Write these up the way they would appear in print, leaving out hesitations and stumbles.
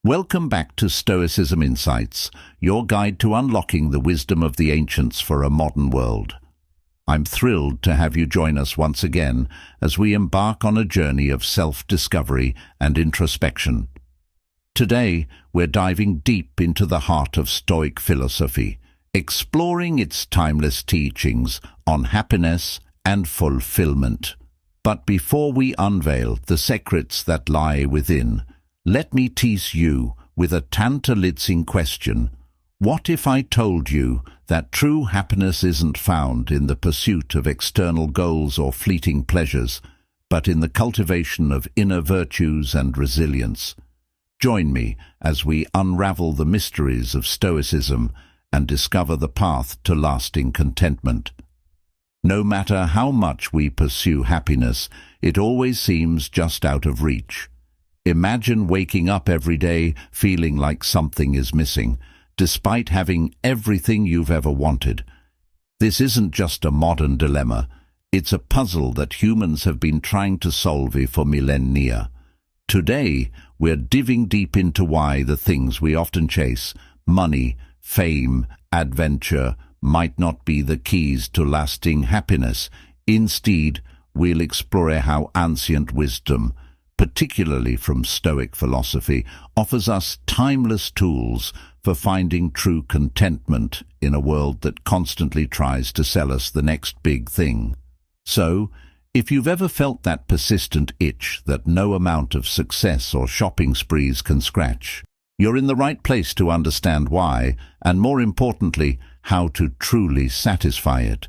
Welcome back to Stoicism Insights, your guide to unlocking the wisdom of the ancients for a modern world. I'm thrilled to have you join us once again as we embark on a journey of self-discovery and introspection. Today, we're diving deep into the heart of Stoic philosophy, exploring its timeless teachings on happiness and fulfillment. But before we unveil the secrets that lie within, let me tease you with a tantalizing question. What if I told you that true happiness isn't found in the pursuit of external goals or fleeting pleasures, but in the cultivation of inner virtues and resilience? Join me as we unravel the mysteries of Stoicism and discover the path to lasting contentment. No matter how much we pursue happiness, it always seems just out of reach. Imagine waking up every day feeling like something is missing, despite having everything you've ever wanted. This isn't just a modern dilemma, it's a puzzle that humans have been trying to solve for millennia. Today, we're diving deep into why the things we often chase, money, fame, adventure, might not be the keys to lasting happiness. Instead, we'll explore how ancient wisdom, particularly from Stoic philosophy, offers us timeless tools for finding true contentment in a world that constantly tries to sell us the next big thing. So, if you've ever felt that persistent itch that no amount of success or shopping sprees can scratch, you're in the right place to understand why, and more importantly, how to truly satisfy it.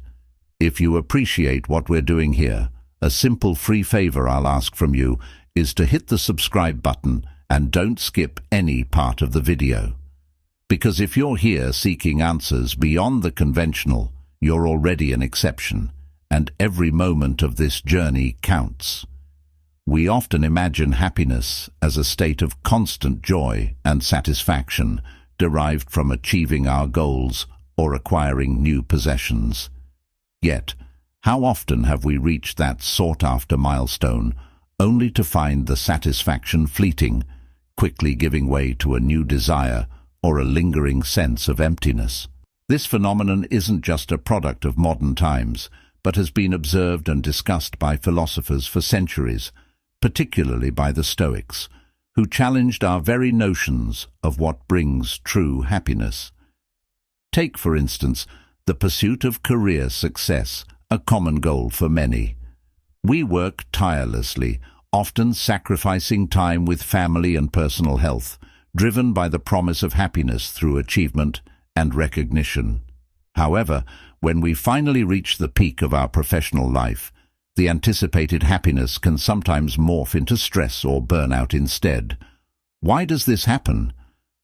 If you appreciate what we're doing here, a simple free favor I'll ask from you is to hit the subscribe button and don't skip any part of the video. Because if you're here seeking answers beyond the conventional, you're already an exception, and every moment of this journey counts. We often imagine happiness as a state of constant joy and satisfaction derived from achieving our goals or acquiring new possessions. Yet, how often have we reached that sought-after milestone only to find the satisfaction fleeting, quickly giving way to a new desire or a lingering sense of emptiness? This phenomenon isn't just a product of modern times, but has been observed and discussed by philosophers for centuries, particularly by the Stoics, who challenged our very notions of what brings true happiness. Take, for instance, the pursuit of career success, a common goal for many. We work tirelessly, often sacrificing time with family and personal health, driven by the promise of happiness through achievement and recognition. However, when we finally reach the peak of our professional life, the anticipated happiness can sometimes morph into stress or burnout instead. Why does this happen?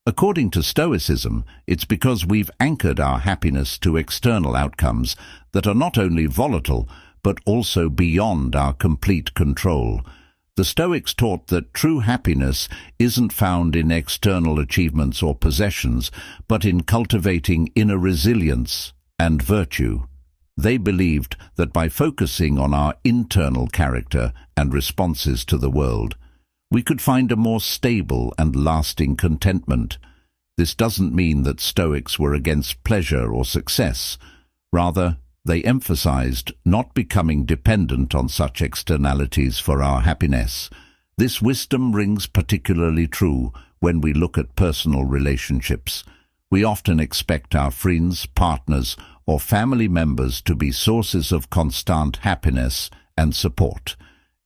According to Stoicism, it's because we've anchored our happiness to external outcomes that are not only volatile, but also beyond our complete control. The Stoics taught that true happiness isn't found in external achievements or possessions, but in cultivating inner resilience and virtue. They believed that by focusing on our internal character and responses to the world, we could find a more stable and lasting contentment. This doesn't mean that Stoics were against pleasure or success. Rather, they emphasized not becoming dependent on such externalities for our happiness. This wisdom rings particularly true when we look at personal relationships. We often expect our friends, partners, or family members to be sources of constant happiness and support.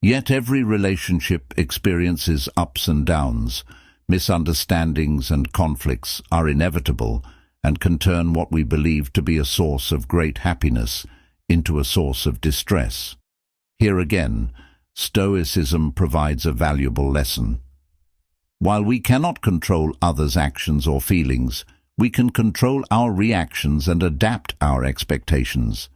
Yet every relationship experiences ups and downs. Misunderstandings and conflicts are inevitable and can turn what we believe to be a source of great happiness into a source of distress. Here again, Stoicism provides a valuable lesson. While we cannot control others' actions or feelings, we can control our reactions and adapt our expectations.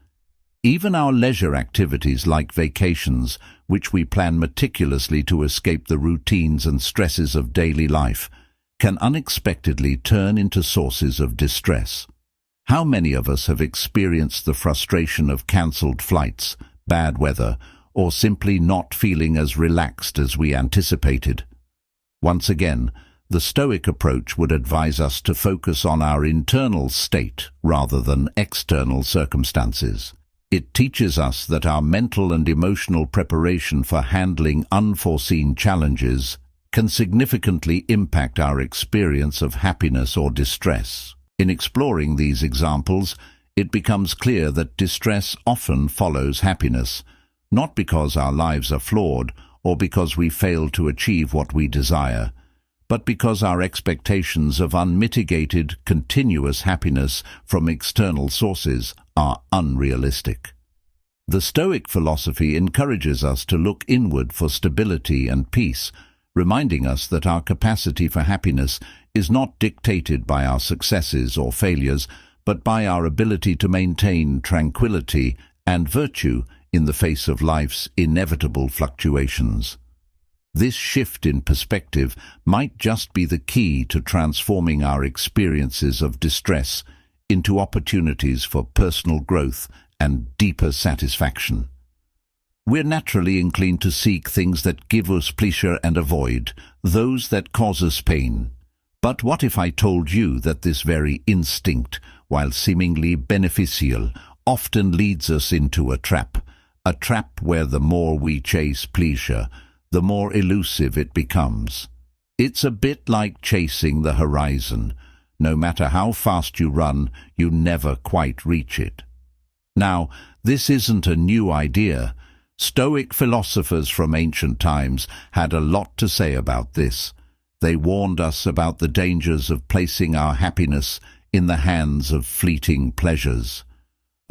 Even our leisure activities like vacations, which we plan meticulously to escape the routines and stresses of daily life, can unexpectedly turn into sources of distress. How many of us have experienced the frustration of cancelled flights, bad weather, or simply not feeling as relaxed as we anticipated? Once again, The Stoic approach would advise us to focus on our internal state rather than external circumstances. It teaches us that our mental and emotional preparation for handling unforeseen challenges can significantly impact our experience of happiness or distress. In exploring these examples, it becomes clear that distress often follows happiness, not because our lives are flawed or because we fail to achieve what we desire, but because our expectations of unmitigated, continuous happiness from external sources are unrealistic. The Stoic philosophy encourages us to look inward for stability and peace, reminding us that our capacity for happiness is not dictated by our successes or failures, but by our ability to maintain tranquility and virtue in the face of life's inevitable fluctuations. This shift in perspective might just be the key to transforming our experiences of distress into opportunities for personal growth and deeper satisfaction. We're naturally inclined to seek things that give us pleasure and avoid those that cause us pain. But what if I told you that this very instinct, while seemingly beneficial, often leads us into a trap where the more we chase pleasure, the more elusive it becomes. It's a bit like chasing the horizon. No matter how fast you run, you never quite reach it. Now, this isn't a new idea. Stoic philosophers from ancient times had a lot to say about this. They warned us about the dangers of placing our happiness in the hands of fleeting pleasures.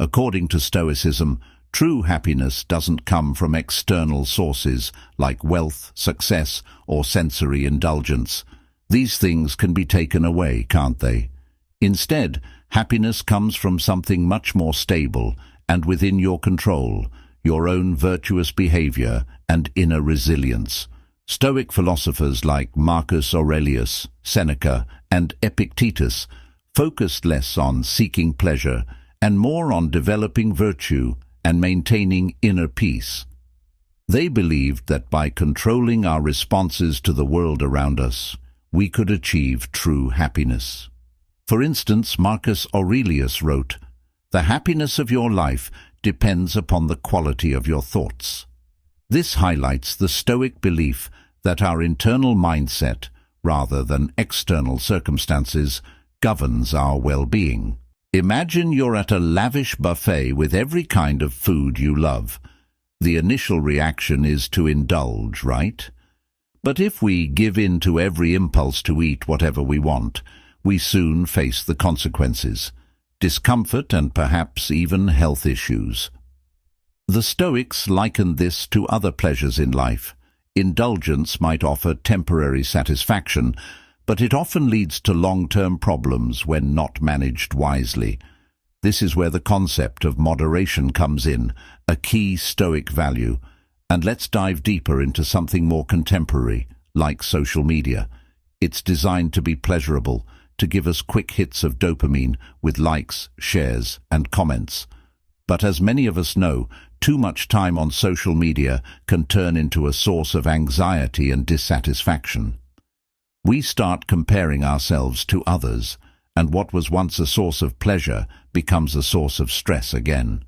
According to Stoicism, true happiness doesn't come from external sources like wealth, success, or sensory indulgence. These things can be taken away, can't they? Instead, happiness comes from something much more stable and within your control, your own virtuous behavior and inner resilience. Stoic philosophers like Marcus Aurelius, Seneca, and Epictetus focused less on seeking pleasure and more on developing virtue and maintaining inner peace. They believed that by controlling our responses to the world around us, we could achieve true happiness. For instance, Marcus Aurelius wrote, "The happiness of your life depends upon the quality of your thoughts." This highlights the Stoic belief that our internal mindset, rather than external circumstances, governs our well-being. Imagine you're at a lavish buffet with every kind of food you love. The initial reaction is to indulge, right? But if we give in to every impulse to eat whatever we want, we soon face the consequences, discomfort and perhaps even health issues. The Stoics likened this to other pleasures in life. Indulgence might offer temporary satisfaction, but it often leads to long-term problems when not managed wisely. This is where the concept of moderation comes in, a key Stoic value. And let's dive deeper into something more contemporary, like social media. It's designed to be pleasurable, to give us quick hits of dopamine with likes, shares, and comments. But as many of us know, too much time on social media can turn into a source of anxiety and dissatisfaction. We start comparing ourselves to others, and what was once a source of pleasure becomes a source of stress again.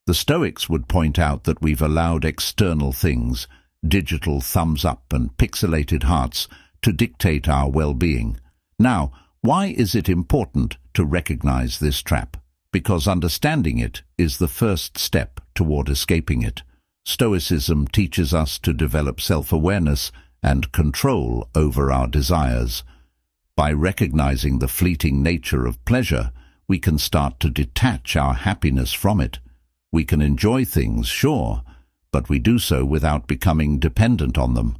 The Stoics would point out that we've allowed external things, digital thumbs up and pixelated hearts, to dictate our well-being. Now, why is it important to recognize this trap? Because understanding it is the first step toward escaping it. Stoicism teaches us to develop self-awareness and control over our desires. By recognizing the fleeting nature of pleasure, we can start to detach our happiness from it. We can enjoy things, sure, but we do so without becoming dependent on them.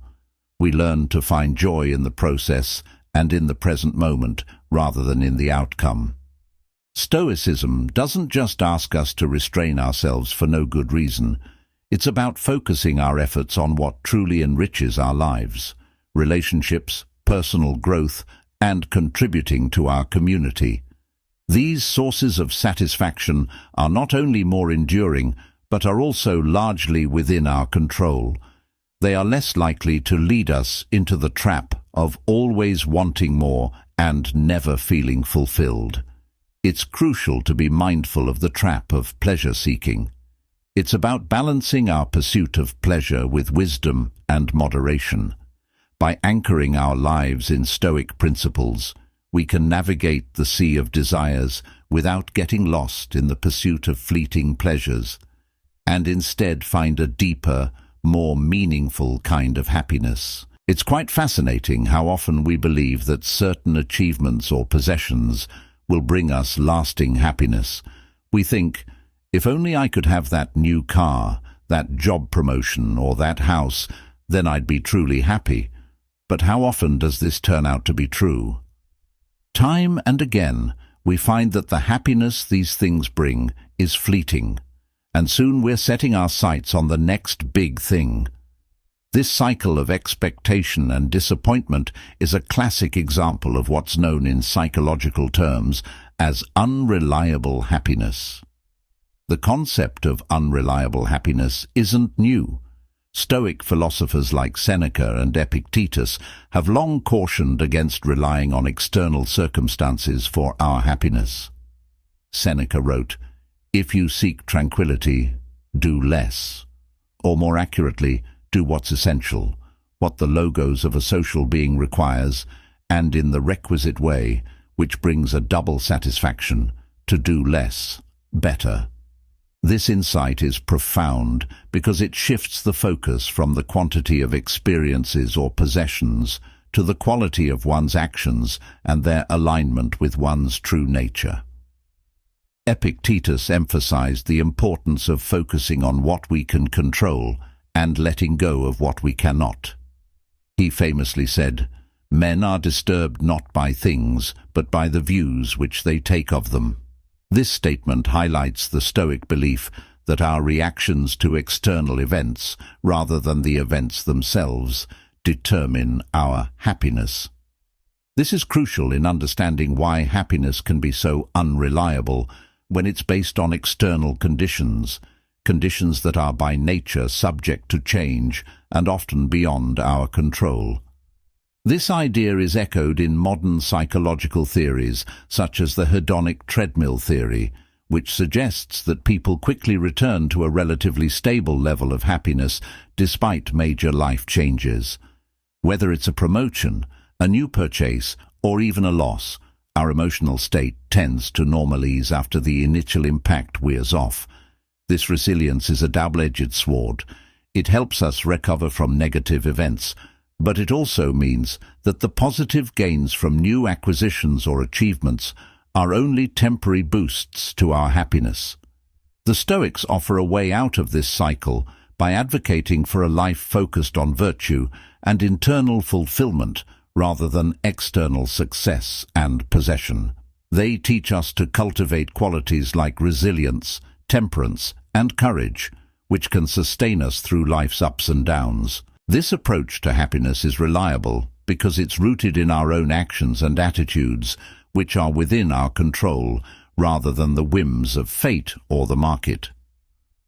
We learn to find joy in the process and in the present moment rather than in the outcome. Stoicism doesn't just ask us to restrain ourselves for no good reason. It's about focusing our efforts on what truly enriches our lives, relationships, personal growth, and contributing to our community. These sources of satisfaction are not only more enduring, but are also largely within our control. They are less likely to lead us into the trap of always wanting more and never feeling fulfilled. It's crucial to be mindful of the trap of pleasure-seeking. It's about balancing our pursuit of pleasure with wisdom and moderation. By anchoring our lives in Stoic principles, we can navigate the sea of desires without getting lost in the pursuit of fleeting pleasures, and instead find a deeper, more meaningful kind of happiness. It's quite fascinating how often we believe that certain achievements or possessions will bring us lasting happiness. We think, if only I could have that new car, that job promotion, or that house, then I'd be truly happy. But how often does this turn out to be true? Time and again, we find that the happiness these things bring is fleeting, and soon we're setting our sights on the next big thing. This cycle of expectation and disappointment is a classic example of what's known in psychological terms as unreliable happiness. The concept of unreliable happiness isn't new. Stoic philosophers like Seneca and Epictetus have long cautioned against relying on external circumstances for our happiness. Seneca wrote, "If you seek tranquility, do less." Or more accurately, do what's essential, what the logos of a social being requires, and in the requisite way, which brings a double satisfaction, to do less, better. This insight is profound because it shifts the focus from the quantity of experiences or possessions to the quality of one's actions and their alignment with one's true nature. Epictetus emphasized the importance of focusing on what we can control and letting go of what we cannot. He famously said, "Men are disturbed not by things, but by the views which they take of them." This statement highlights the Stoic belief that our reactions to external events, rather than the events themselves, determine our happiness. This is crucial in understanding why happiness can be so unreliable when it's based on external conditions that are by nature subject to change and often beyond our control. This idea is echoed in modern psychological theories such as the hedonic treadmill theory, which suggests that people quickly return to a relatively stable level of happiness despite major life changes. Whether it's a promotion, a new purchase, or even a loss, our emotional state tends to normalize after the initial impact wears off. This resilience is a double-edged sword. It helps us recover from negative events, but it also means that the positive gains from new acquisitions or achievements are only temporary boosts to our happiness. The Stoics offer a way out of this cycle by advocating for a life focused on virtue and internal fulfillment rather than external success and possession. They teach us to cultivate qualities like resilience, temperance, and courage, which can sustain us through life's ups and downs. This approach to happiness is reliable because it's rooted in our own actions and attitudes, which are within our control, rather than the whims of fate or the market.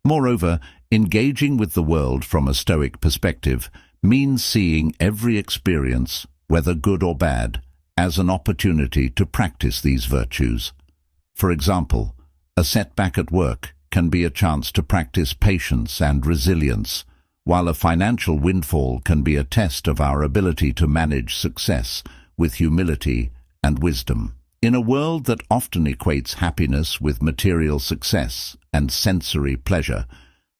Moreover, engaging with the world from a Stoic perspective means seeing every experience, whether good or bad, as an opportunity to practice these virtues. For example, a setback at work can be a chance to practice patience and resilience, while a financial windfall can be a test of our ability to manage success with humility and wisdom. In a world that often equates happiness with material success and sensory pleasure,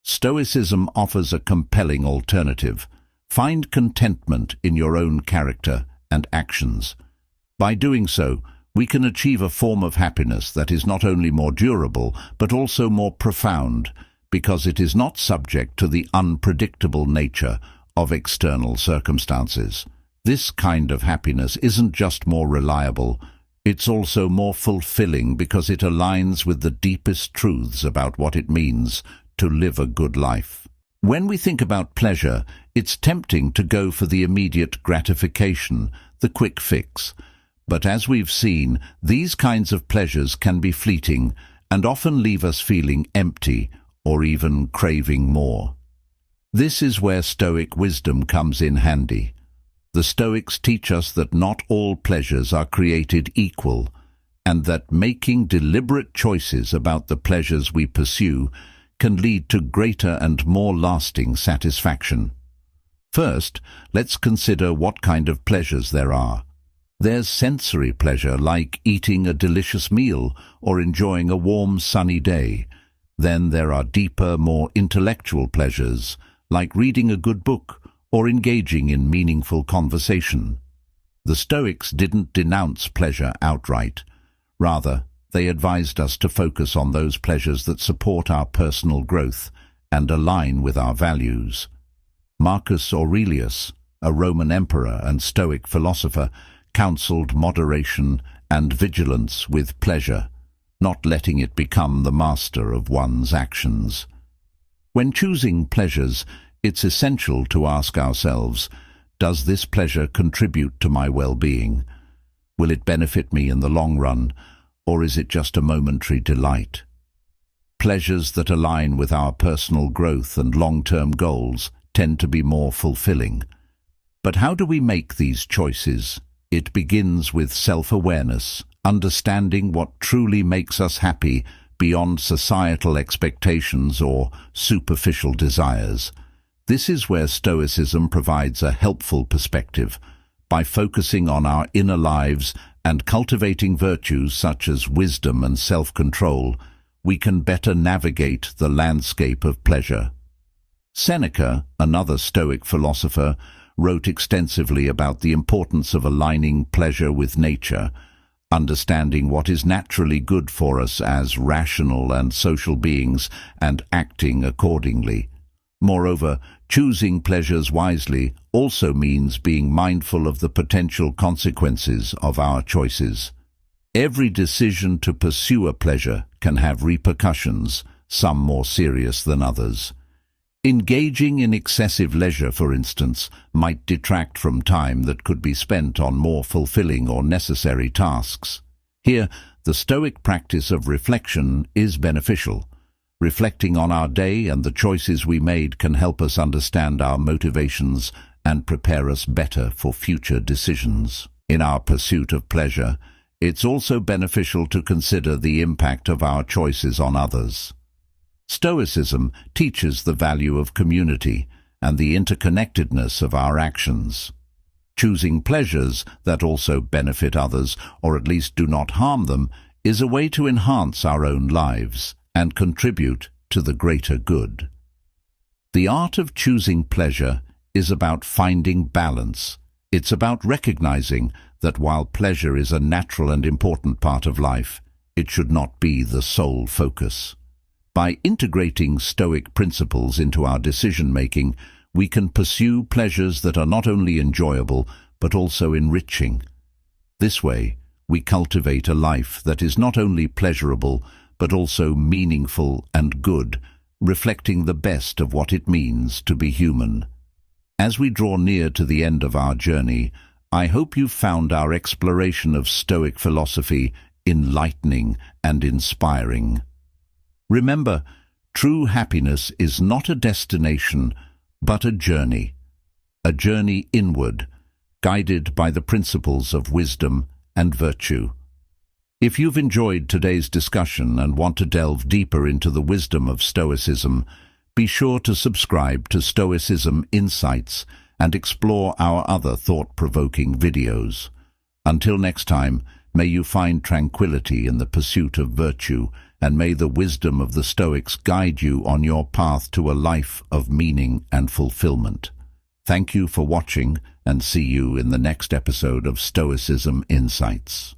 Stoicism offers a compelling alternative. Find contentment in your own character and actions. By doing so, we can achieve a form of happiness that is not only more durable, but also more profound, because it is not subject to the unpredictable nature of external circumstances. This kind of happiness isn't just more reliable, it's also more fulfilling because it aligns with the deepest truths about what it means to live a good life. When we think about pleasure, it's tempting to go for the immediate gratification, the quick fix. But as we've seen, these kinds of pleasures can be fleeting and often leave us feeling empty or even craving more. This is where Stoic wisdom comes in handy. The Stoics teach us that not all pleasures are created equal, and that making deliberate choices about the pleasures we pursue can lead to greater and more lasting satisfaction. First, let's consider what kind of pleasures there are. There's sensory pleasure, like eating a delicious meal or enjoying a warm, sunny day. Then there are deeper, more intellectual pleasures, like reading a good book or engaging in meaningful conversation. The Stoics didn't denounce pleasure outright. Rather, they advised us to focus on those pleasures that support our personal growth and align with our values. Marcus Aurelius, a Roman emperor and Stoic philosopher, counseled moderation and vigilance with pleasure, not letting it become the master of one's actions. When choosing pleasures, it's essential to ask ourselves, does this pleasure contribute to my well-being? Will it benefit me in the long run, or is it just a momentary delight? Pleasures that align with our personal growth and long-term goals tend to be more fulfilling. But how do we make these choices? It begins with self-awareness, understanding what truly makes us happy beyond societal expectations or superficial desires. This is where Stoicism provides a helpful perspective. By focusing on our inner lives and cultivating virtues such as wisdom and self-control, we can better navigate the landscape of pleasure. Seneca, another Stoic philosopher, wrote extensively about the importance of aligning pleasure with nature, understanding what is naturally good for us as rational and social beings, and acting accordingly. Moreover, choosing pleasures wisely also means being mindful of the potential consequences of our choices. Every decision to pursue a pleasure can have repercussions, some more serious than others. Engaging in excessive leisure, for instance, might detract from time that could be spent on more fulfilling or necessary tasks. Here, the Stoic practice of reflection is beneficial. Reflecting on our day and the choices we made can help us understand our motivations and prepare us better for future decisions. In our pursuit of pleasure, it's also beneficial to consider the impact of our choices on others. Stoicism teaches the value of community and the interconnectedness of our actions. Choosing pleasures that also benefit others, or at least do not harm them, is a way to enhance our own lives and contribute to the greater good. The art of choosing pleasure is about finding balance. It's about recognizing that while pleasure is a natural and important part of life, it should not be the sole focus. By integrating Stoic principles into our decision-making, we can pursue pleasures that are not only enjoyable, but also enriching. This way, we cultivate a life that is not only pleasurable, but also meaningful and good, reflecting the best of what it means to be human. As we draw near to the end of our journey, I hope you've found our exploration of Stoic philosophy enlightening and inspiring. Remember, true happiness is not a destination, but a journey inward, guided by the principles of wisdom and virtue. If you've enjoyed today's discussion and want to delve deeper into the wisdom of Stoicism, be sure to subscribe to Stoicism Insights and explore our other thought-provoking videos. Until next time, may you find tranquility in the pursuit of virtue, and may the wisdom of the Stoics guide you on your path to a life of meaning and fulfillment. Thank you for watching, and see you in the next episode of Stoicism Insights.